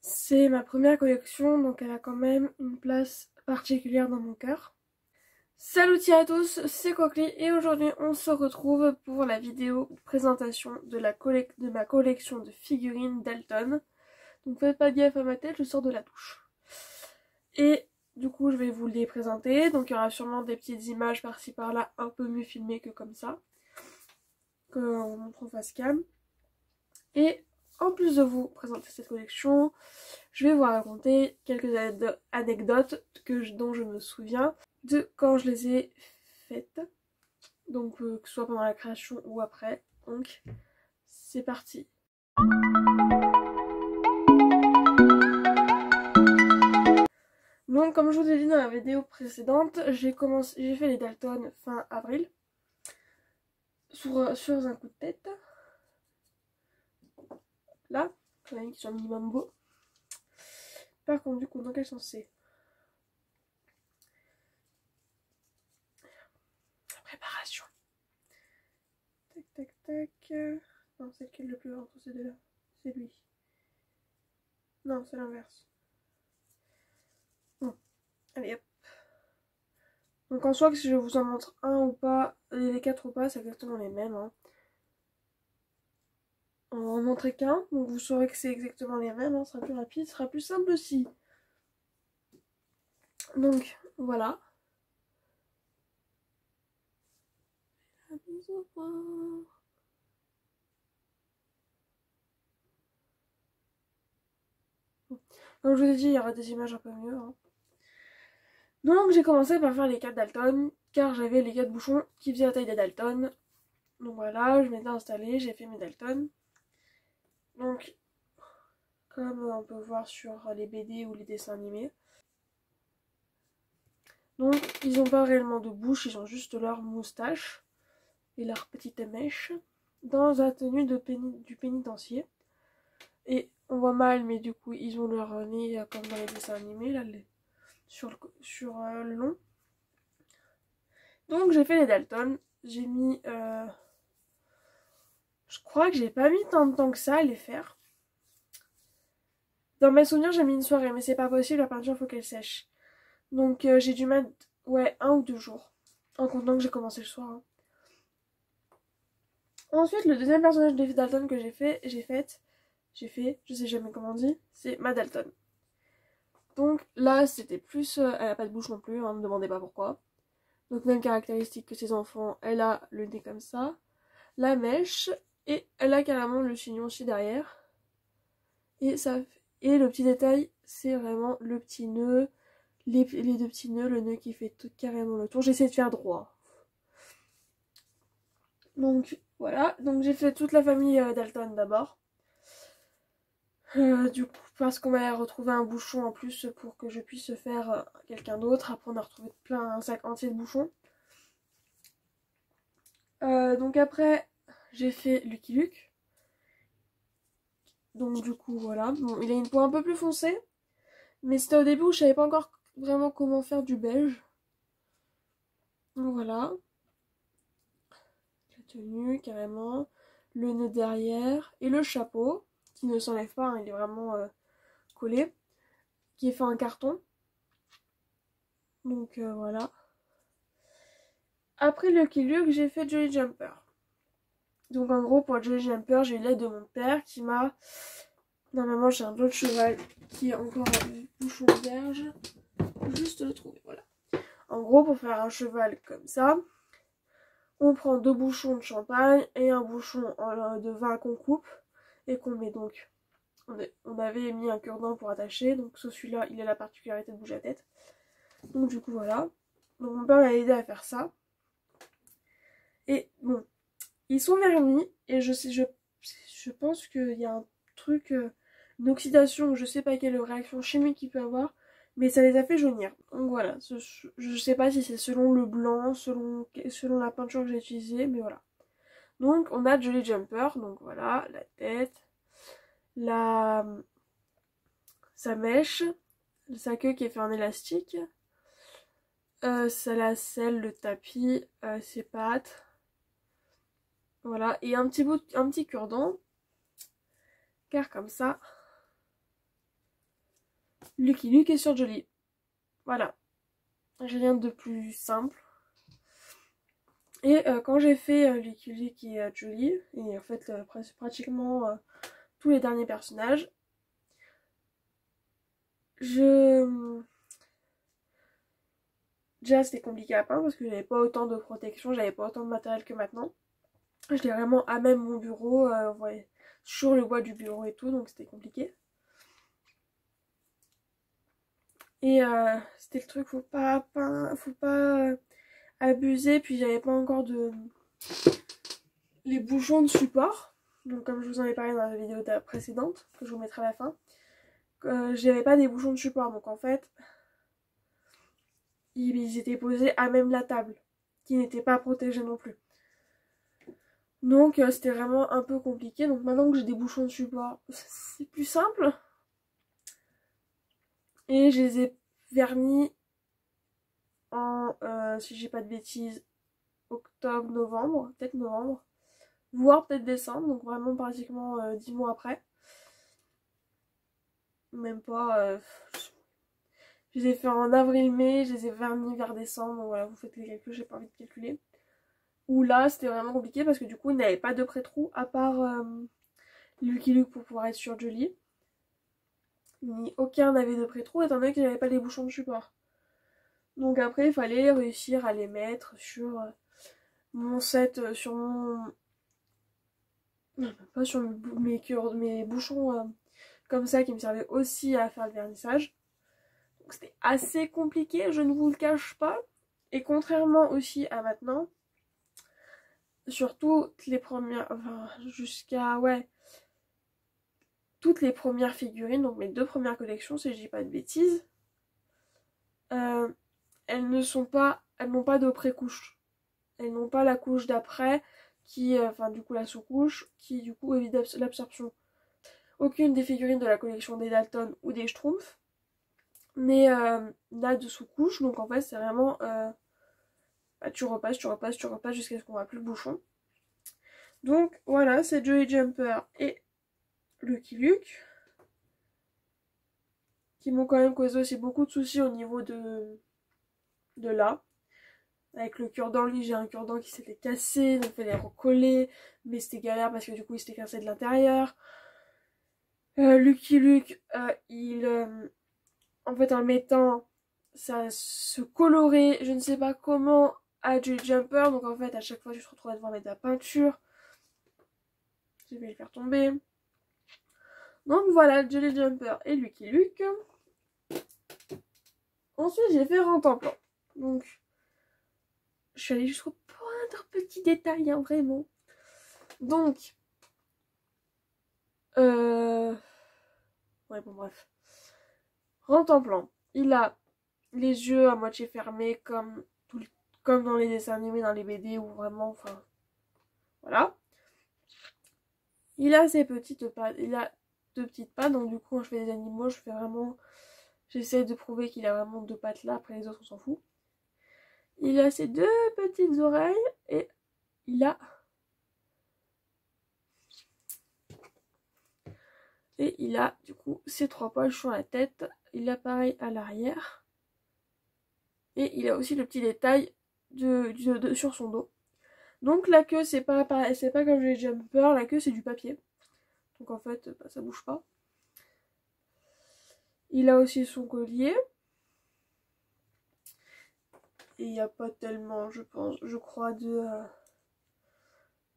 C'est ma première collection, donc elle a quand même une place particulière dans mon cœur. Salut à tous, c'est Coquely et aujourd'hui on se retrouve pour la vidéo présentation de ma collection de figurines Dalton. Donc faites pas gaffe à ma tête, je sors de la douche. Et du coup je vais vous les présenter, donc il y aura sûrement des petites images par-ci par-là un peu mieux filmées que comme ça, qu'on montre en face cam. Et en plus de vous présenter cette collection, je vais vous raconter quelques anecdotes dont je me souviens de quand je les ai faites. Donc que ce soit pendant la création ou après. Donc c'est parti. Donc comme je vous ai dit dans la vidéo précédente, j'ai fait les Dalton fin avril. Sur un coup de tête. Là, j'en ai mis qui sont minimum beaux. Par contre du coup, dans quel sens c'est? Préparation. Tac tac tac. Non, c'est lequel le plus grand entre ces deux là? C'est lui. Non, c'est l'inverse. Bon, allez hop. Donc en soi, que si je vous en montre un ou pas, les quatre ou pas, c'est exactement les mêmes. Hein. On va en montrer qu'un, donc vous saurez que c'est exactement les mêmes. Hein. Ce sera plus rapide, ce sera plus simple aussi. Donc voilà. Comme je vous ai dit, il y aura des images un peu mieux. Hein. Donc j'ai commencé par faire les 4 Dalton, car j'avais les 4 bouchons qui faisaient la taille des Dalton. Donc voilà, je m'étais installée, j'ai fait mes Dalton. Donc, comme on peut voir sur les BD ou les dessins animés. Donc ils n'ont pas réellement de bouche, ils ont juste leur moustache et leur petite mèche dans la tenue du pénitencier. Et on voit mal, mais du coup ils ont leur nez comme dans les dessins animés, là, sur le long. Donc j'ai fait les Dalton, j'ai mis... je crois que j'ai pas mis tant de temps que ça à les faire. Dans mes souvenirs j'ai mis une soirée, mais c'est pas possible, la peinture faut qu'elle sèche. Donc j'ai dû mettre, ouais, 1 ou 2 jours. En comptant que j'ai commencé le soir. Hein. Ensuite, le deuxième personnage de Dalton que j'ai fait, je sais jamais comment on dit, c'est ma Dalton. Donc là, c'était plus... elle a pas de bouche non plus, hein, ne me demandez pas pourquoi. Donc même caractéristique que ses enfants, elle a le nez comme ça, la mèche, et elle a carrément le chignon aussi derrière. Et le petit détail, c'est vraiment le petit nœud, les deux petits nœuds, le nœud qui fait tout carrément le tour. J'essaie de faire droit. Donc voilà, donc j'ai fait toute la famille Dalton d'abord. Du coup, parce qu'on m'avait retrouvé un bouchon en plus pour que je puisse faire quelqu'un d'autre. Après, on a retrouvé un sac entier de bouchons. Donc après, j'ai fait Lucky Luke. Donc du coup, voilà. Bon, il a une peau un peu plus foncée. Mais c'était au début où je savais pas encore vraiment comment faire du beige. Donc voilà. La tenue, carrément. Le nœud derrière. Et le chapeau, qui ne s'enlève pas, hein, il est vraiment collé. Qui est fait en carton. Donc voilà. Après Lucky Luke, j'ai fait Jolly Jumper. Donc en gros, pour Jolly Jumper, j'ai eu l'aide de mon père qui m'a... Normalement, j'ai un autre cheval qui est encore un bouchon vierge. Juste le trouver, voilà. En gros, pour faire un cheval comme ça, on prend 2 bouchons de champagne et un bouchon de vin qu'on coupe et qu'on met donc... On avait mis un cure-dent pour attacher, donc celui-là, il a la particularité de bouger la tête. Donc du coup, voilà. Donc mon père m'a aidé à faire ça. Et bon, ils sont vernis et je pense qu'il y a un truc, une oxydation ou je sais pas quelle réaction chimique il peut avoir, mais ça les a fait jaunir. Donc voilà, je sais pas si c'est selon le blanc, selon la peinture que j'ai utilisée, mais voilà. Donc on a Jolly Jumper, donc voilà, la tête, sa mèche, sa queue qui est fait en élastique, la selle, le tapis, ses pattes. Voilà, et un petit cure-dent, car comme ça, Lucky Luke est sur Jolie. Voilà. J'ai rien de plus simple. Et quand j'ai fait Lucky Luke et Jolie, et en fait pratiquement tous les derniers personnages, déjà c'était compliqué à peindre parce que j'avais pas autant de protection, j'avais pas autant de matériel que maintenant. Je l'ai vraiment à même mon bureau, ouais, sur le bois du bureau et tout, donc c'était compliqué. Et c'était le truc, faut pas abuser, puis j'avais pas encore les bouchons de support. Donc comme je vous en ai parlé dans la vidéo précédente, que je vous mettrai à la fin, j'avais pas des bouchons de support, donc en fait, ils étaient posés à même la table, qui n'était pas protégée non plus. Donc c'était vraiment un peu compliqué. Donc maintenant que j'ai des bouchons de support, c'est plus simple. Et je les ai vernis en, si j'ai pas de bêtises, octobre, novembre, peut-être novembre, voire peut-être décembre, donc vraiment pratiquement 10 mois après. Même pas, je les ai fait en avril-mai, je les ai vernis vers décembre, donc voilà, vous faites les calculs, j'ai pas envie de calculer. Où là, c'était vraiment compliqué parce que du coup, il n'avait pas de pré-trou à part Lucky Luke pour pouvoir être sur Jolie. Ni aucun n'avait de pré-trou étant donné que j'avais pas les bouchons de support. Donc après, il fallait réussir à les mettre sur mon set, sur mon... Non, pas sur mes bouchons comme ça qui me servaient aussi à faire le vernissage. Donc c'était assez compliqué, je ne vous le cache pas. Et contrairement aussi à maintenant, sur toutes les premières... Enfin, jusqu'à... Ouais. Toutes les premières figurines, donc mes 2 premières collections, si je dis pas de bêtises, elles n'ont pas de pré-couche. Elles n'ont pas la couche d'après qui, enfin du coup la sous-couche, qui du coup évite l'absorption. Aucune des figurines de la collection des Dalton ou des Schtroumpfs n'a de sous-couche, donc en fait c'est vraiment bah, tu repasses jusqu'à ce qu'on voit plus le bouchon. Donc voilà, c'est Jolly Jumper et Lucky Luke qui m'ont quand même causé aussi beaucoup de soucis au niveau de là. Avec le cure-dent, lui j'ai un cure-dent qui s'était cassé, donc il fallait recoller, mais c'était galère parce que du coup il s'était cassé de l'intérieur. Lucky Luke, en fait en le mettant, ça se colorait, je ne sais pas comment, à Jolly Jumper, donc en fait à chaque fois je me retrouvais devant mettre de la peinture. Je vais le faire tomber. Donc voilà, Jolly Jumper et Lucky Luke. Ensuite j'ai fait Rantanplan. Donc je suis allée jusqu'au moindre petit détail, hein, vraiment. Donc ouais bon bref. Rantanplan, il a les yeux à moitié fermés comme dans les dessins animés, dans les BD ou vraiment, enfin voilà. Il a ses petites pattes, il a 2 petites pattes, donc du coup quand je fais des animaux, j'essaie de prouver qu'il a vraiment 2 pattes là, après les autres on s'en fout. Il a ses 2 petites oreilles et il a du coup ses 3 poches sur la tête. Il a pareil à l'arrière et il a aussi le petit détail sur son dos. Donc la queue c'est pas comme les Jumper, la queue c'est du papier. Donc en fait bah, ça bouge pas. Il a aussi son collier. Et il n'y a pas tellement, je crois,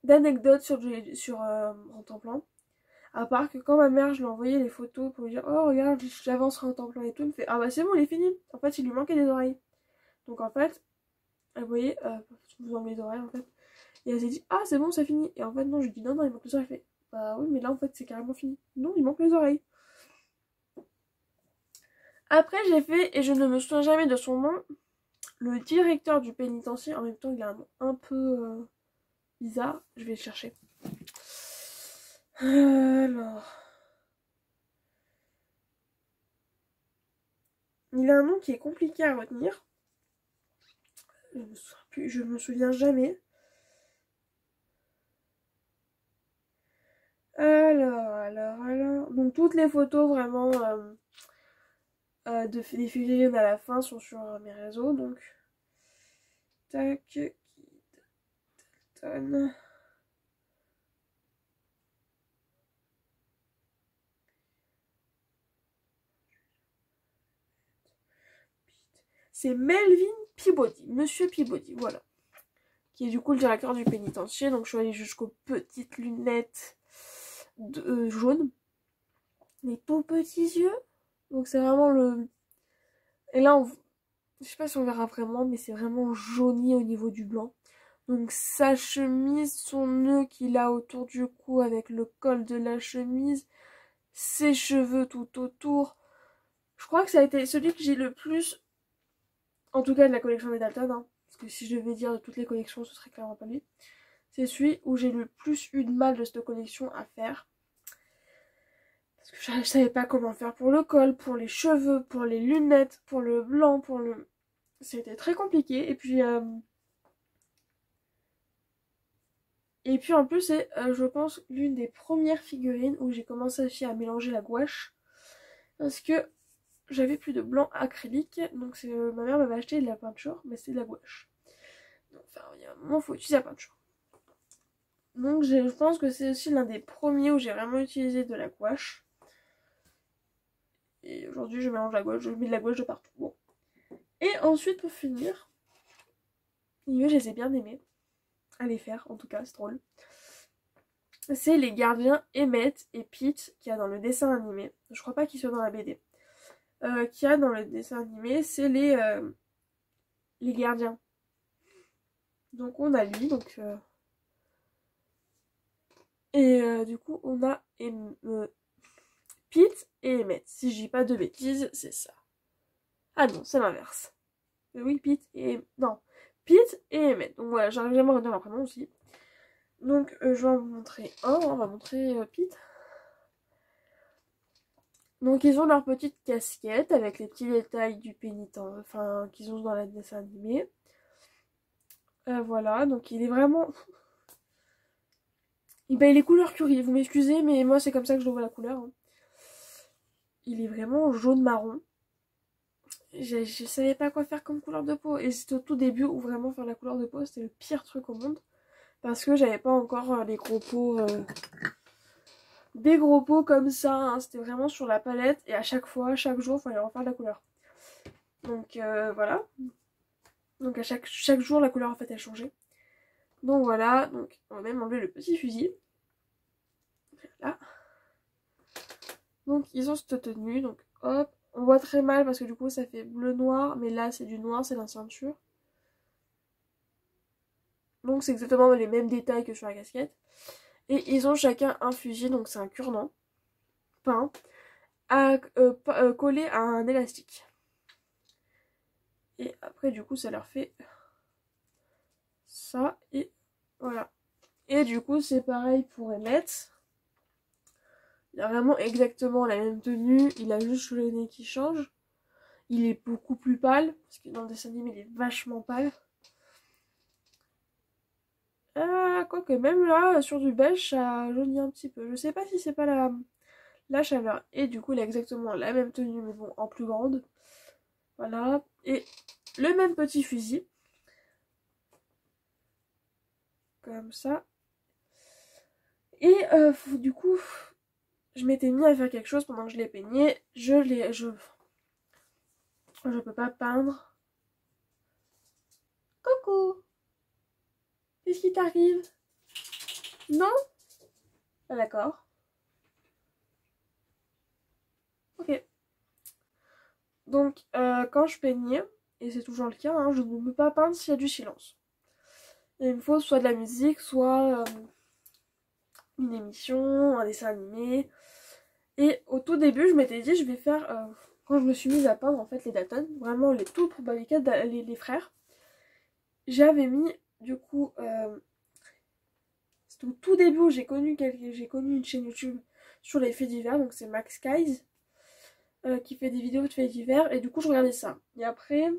d'anecdotes sur Rantanplan. À part que quand ma mère, je lui ai envoyé les photos pour lui dire oh regarde, j'avance Rantanplan et tout, elle me fait ah bah c'est bon, il est fini. En fait, il lui manquait des oreilles. Donc en fait, elle voyait, je vous enlève les oreilles en fait. Et elle s'est dit ah c'est bon, c'est fini. Et en fait, non, je lui dis non, non, il manque les oreilles. Elle fait bah oui, mais là en fait, c'est carrément fini. Non, il manque les oreilles. Après, j'ai fait, et je ne me souviens jamais de son nom, le directeur du pénitencier. En même temps, il a un nom un peu bizarre. Je vais le chercher. Alors. Il a un nom qui est compliqué à retenir. Je me souviens jamais. Alors. Donc toutes les photos vraiment des figurines à la fin sont sur mes réseaux, donc tac, Kid Dalton. C'est Melvin Peabody, Monsieur Peabody, voilà. Qui est du coup le directeur du pénitencier. Donc je suis allée jusqu'aux petites lunettes jaunes. Les tout petits yeux. Donc c'est vraiment le... Et là, je sais pas si on verra vraiment, mais c'est vraiment jauni au niveau du blanc. Donc sa chemise, son nœud qu'il a autour du cou avec le col de la chemise, ses cheveux tout autour. Je crois que ça a été celui que j'ai le plus, en tout cas de la collection des Dalton, hein, parce que si je devais dire de toutes les collections, ce serait clairement pas lui. C'est celui où j'ai le plus eu de mal de cette collection à faire. Parce que je savais pas comment faire pour le col, pour les cheveux, pour les lunettes, pour le blanc, pour le... C'était très compliqué. Et puis en plus, c'est, je pense, l'une des premières figurines où j'ai commencé aussi à mélanger la gouache. Parce que j'avais plus de blanc acrylique. Donc ma mère m'avait acheté de la peinture, mais c'est de la gouache. Donc, enfin, il y a un moment, il faut utiliser la peinture. Donc je pense que c'est aussi l'un des premiers où j'ai vraiment utilisé de la gouache. Et aujourd'hui je mélange la gouache, je mets de la gouache de partout. Bon. Et ensuite pour finir, je les ai bien aimés. À les faire en tout cas, c'est drôle. C'est les gardiens Emmett et Pete qu'il y a dans le dessin animé. Je crois pas qu'ils soient dans la BD. Qu'il y a dans le dessin animé, c'est les gardiens. Donc on a lui, donc... du coup on a Pete et Emmett. Si je dis pas de bêtises, c'est ça. Ah non, c'est l'inverse. Oui, Pete et... Non, Pete et Emmett. Donc voilà, j'arrive jamais à retenir leur prénom aussi. Donc je vais en montrer un. On va montrer Pete. Donc ils ont leur petite casquette avec les petits détails du pénitent, enfin qu'ils ont dans la dessin animé. Voilà, donc il est vraiment... Il est couleur curry, vous m'excusez, mais moi c'est comme ça que je le vois la couleur. Hein. Il est vraiment jaune-marron. Je savais pas quoi faire comme couleur de peau. Et c'était au tout début où vraiment faire la couleur de peau c'était le pire truc au monde. Parce que j'avais pas encore les gros pots... des gros pots comme ça. Hein. C'était vraiment sur la palette. Et à chaque fois, chaque jour, il fallait refaire la couleur. Donc voilà. Donc à chaque jour, la couleur en fait elle changeait. Donc voilà. Donc on va même enlever le petit fusil. Là. Donc ils ont cette tenue. Donc hop. On voit très mal parce que du coup ça fait bleu-noir. Mais là c'est du noir, c'est la ceinture. Donc c'est exactement les mêmes détails que sur la casquette. Et ils ont chacun un fusil. Donc c'est un cure-dent peint. Collé à un élastique. Et après du coup ça leur fait ça et voilà. Et du coup c'est pareil pour Emmett. Il a vraiment exactement la même tenue, il a juste le nez qui change. Il est beaucoup plus pâle, parce que dans le dessin animé il est vachement pâle. Quoique même là, sur du beige, ça jaunit un petit peu. Je sais pas si c'est pas la chaleur. Et du coup il a exactement la même tenue, mais bon, en plus grande. Voilà. Et le même petit fusil. Comme ça. Et du coup, je m'étais mis à faire quelque chose pendant que je les peignais. Je peux pas peindre. Coucou! Qu'est-ce qui t'arrive? Non? Ah, d'accord. Ok. Donc, quand je peignais, et c'est toujours le cas, hein, je ne peux pas peindre s'il y a du silence. Il me faut soit de la musique, soit une émission, un dessin animé. Et au tout début, je m'étais dit, je vais faire... quand je me suis mise à peindre, en fait, les Dalton, vraiment les tout probabilités, les frères, j'avais mis, du coup... c'est au tout début où j'ai connu une chaîne YouTube sur les faits divers, donc c'est Max Skies, qui fait des vidéos de faits divers, et du coup je regardais ça. Et après,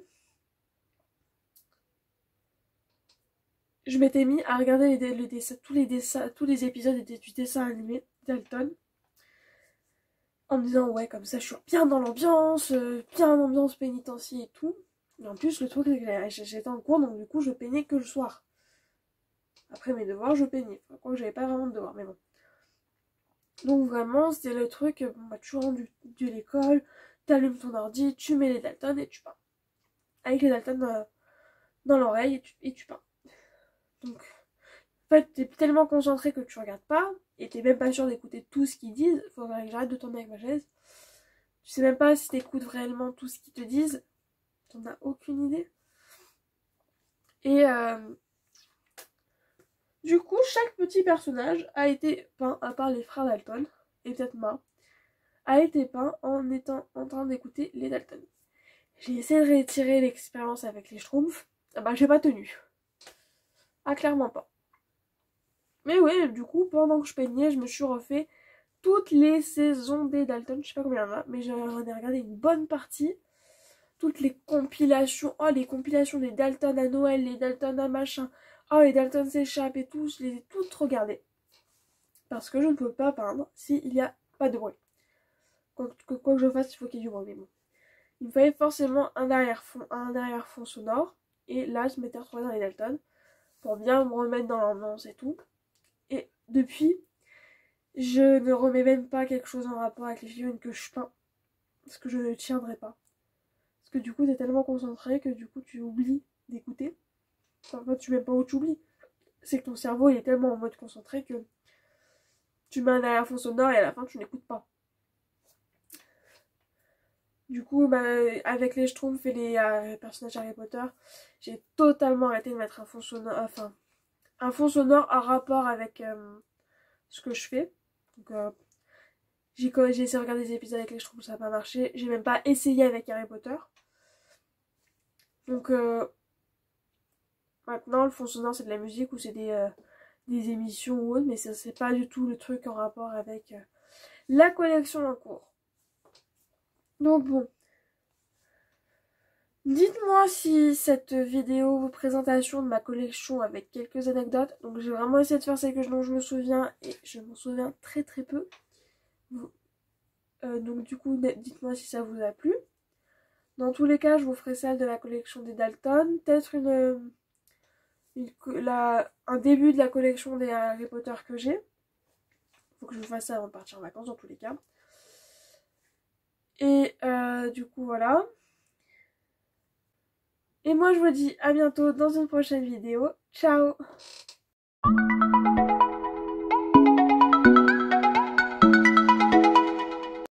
je m'étais mis à regarder tous les épisodes du dessin animé Dalton. En me disant ouais comme ça je suis bien dans l'ambiance, bien l'ambiance pénitencier et tout. Et en plus le truc c'est que j'étais en cours donc du coup je peignais que le soir. Après mes devoirs je peignais. Enfin, quoi que j'avais pas vraiment de devoirs mais bon. Donc vraiment c'était le truc, bon bah tu rentres de l'école, t'allumes ton ordi, tu mets les Dalton et tu peins. Avec les Dalton dans l'oreille et tu peins. Donc en fait t'es tellement concentré que tu regardes pas et t'es même pas sûr d'écouter tout ce qu'ils disent. Faut que j'arrête de tourner avec ma chaise. Tu sais même pas si t'écoutes réellement tout ce qu'ils te disent. T'en as aucune idée. Et du coup, chaque petit personnage a été peint, à part les frères Dalton, et peut-être Ma, a été peint en étant en train d'écouter les Dalton. J'ai essayé de retirer l'expérience avec les Schtroumpfs. Ah bah j'ai pas tenu. Ah clairement pas. Mais ouais, du coup, pendant que je peignais, je me suis refait toutes les saisons des Dalton. Je sais pas combien il y en a, mais j'en ai regardé une bonne partie. Toutes les compilations, oh les compilations des Dalton à Noël, les Dalton à machin, oh les Dalton s'échappent et tout, je les ai toutes regardées. Parce que je ne peux pas peindre s'il n'y a pas de bruit. Quoi que je fasse, il faut qu'il y ait du bruit, mais bon. Il me fallait forcément un arrière-fond sonore, et là je m'étais retrouvée dans les Dalton, pour bien me remettre dans l'ambiance et tout. Et depuis, je ne remets même pas quelque chose en rapport avec les figurines que je peins, parce que je ne tiendrai pas. Parce que du coup, t'es tellement concentré que du coup, tu oublies d'écouter. Enfin, tu même pas où tu oublies. C'est que ton cerveau, il est tellement en mode concentré que tu mets un arrière-fond sonore et à la fin, tu n'écoutes pas. Du coup, bah, avec les Schtroumpfs et les personnages Harry Potter, j'ai totalement arrêté de mettre un fond sonore, enfin, un fond sonore en rapport avec ce que je fais. Donc, j'ai essayé de regarder des épisodes avec les Schtroumpfs, ça n'a pas marché. J'ai même pas essayé avec Harry Potter. Donc, maintenant, le fond sonore, c'est de la musique ou c'est des émissions ou autre, mais ça c'est pas du tout le truc en rapport avec la collection en cours. Donc bon, dites-moi si cette vidéo présentation de ma collection avec quelques anecdotes, donc j'ai vraiment essayé de faire celles dont je me souviens et je m'en souviens très très peu. Donc du coup, dites-moi si ça vous a plu. Dans tous les cas, je vous ferai celle de la collection des Dalton, peut-être un début de la collection des Harry Potter que j'ai. Faut que je fasse ça avant de partir en vacances dans tous les cas. Et du coup voilà. Et moi je vous dis à bientôt dans une prochaine vidéo. Ciao!